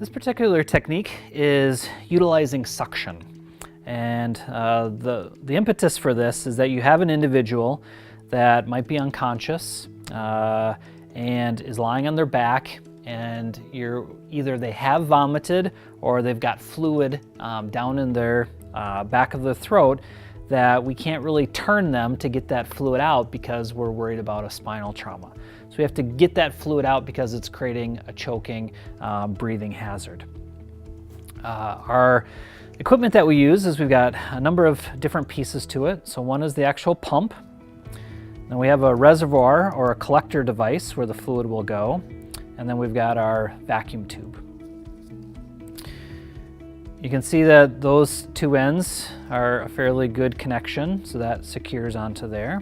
This particular technique is utilizing suction. And the impetus for this is that you have an individual that might be unconscious and is lying on their back, and either they have vomited or they've got fluid down in their back of their throat that we can't really turn them to get that fluid out because we're worried about a spinal trauma. So we have to get that fluid out because it's creating a choking breathing hazard. Our equipment that we use is we've got a number of different pieces to it. So one is the actual pump. Then we have a reservoir or a collector device where the fluid will go. And then we've got our vacuum tube. You can see that those two ends are a fairly good connection, so that secures onto there.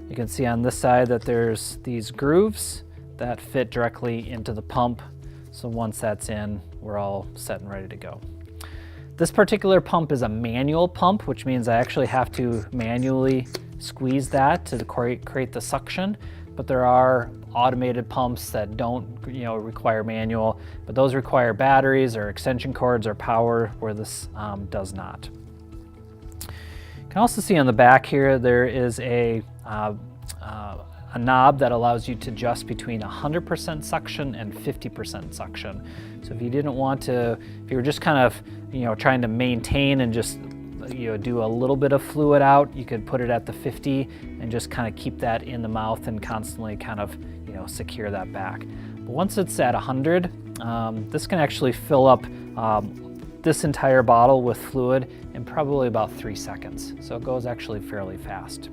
You can see on this side that there's these grooves that fit directly into the pump. So once that's in, we're all set and ready to go. This particular pump is a manual pump, which means I actually have to manually squeeze that to create the suction. But there are automated pumps that don't require manual, but those require batteries or extension cords or power, where this does not. You can also see on the back here there is a knob that allows you to adjust between 100% suction and 50% suction. So if you didn't want to, if you were just kind of trying to maintain and just do a little bit of fluid out, you could put it at the 50 and just kind of keep that in the mouth and constantly kind of secure that back. But once it's at 100, this can actually fill up this entire bottle with fluid in probably about 3 seconds. So it goes actually fairly fast.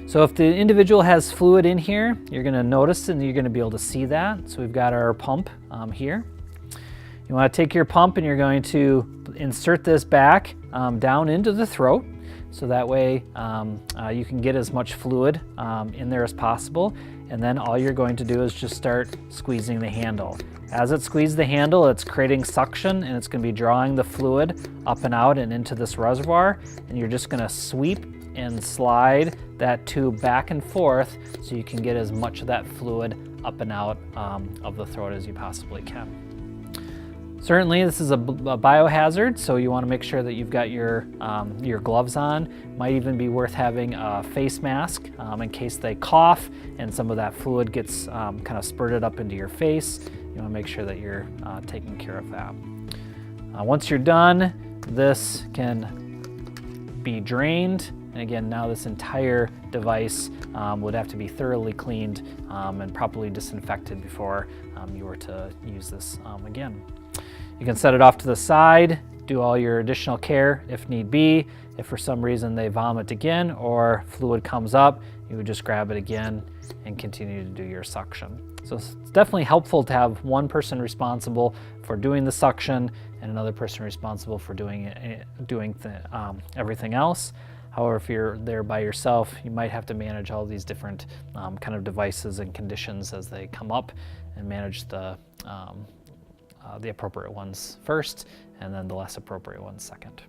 So if the individual has fluid in here, you're going to notice and you're going to be able to see that. So we've got our pump here. You want to take your pump and you're going to insert this back down into the throat, so that way you can get as much fluid in there as possible. And then all you're going to do is just start squeezing the handle. As it squeezes the handle, it's creating suction and it's going to be drawing the fluid up and out and into this reservoir. And you're just going to sweep and slide that tube back and forth so you can get as much of that fluid up and out of the throat as you possibly can. Certainly this is a biohazard, so you want to make sure that you've got your gloves on. Might even be worth having a face mask in case they cough and some of that fluid gets kind of spurted up into your face. You want to make sure that you're taking care of that. Once you're done, this can be drained. And again, now this entire device would have to be thoroughly cleaned and properly disinfected before you were to use this again. You can set it off to the side, do all your additional care if need be. If for some reason they vomit again or fluid comes up, you would just grab it again and continue to do your suction. So it's definitely helpful to have one person responsible for doing the suction and another person responsible for doing everything else. However, if you're there by yourself, you might have to manage all these different kind of devices and conditions as they come up, and manage the appropriate ones first and then the less appropriate ones second.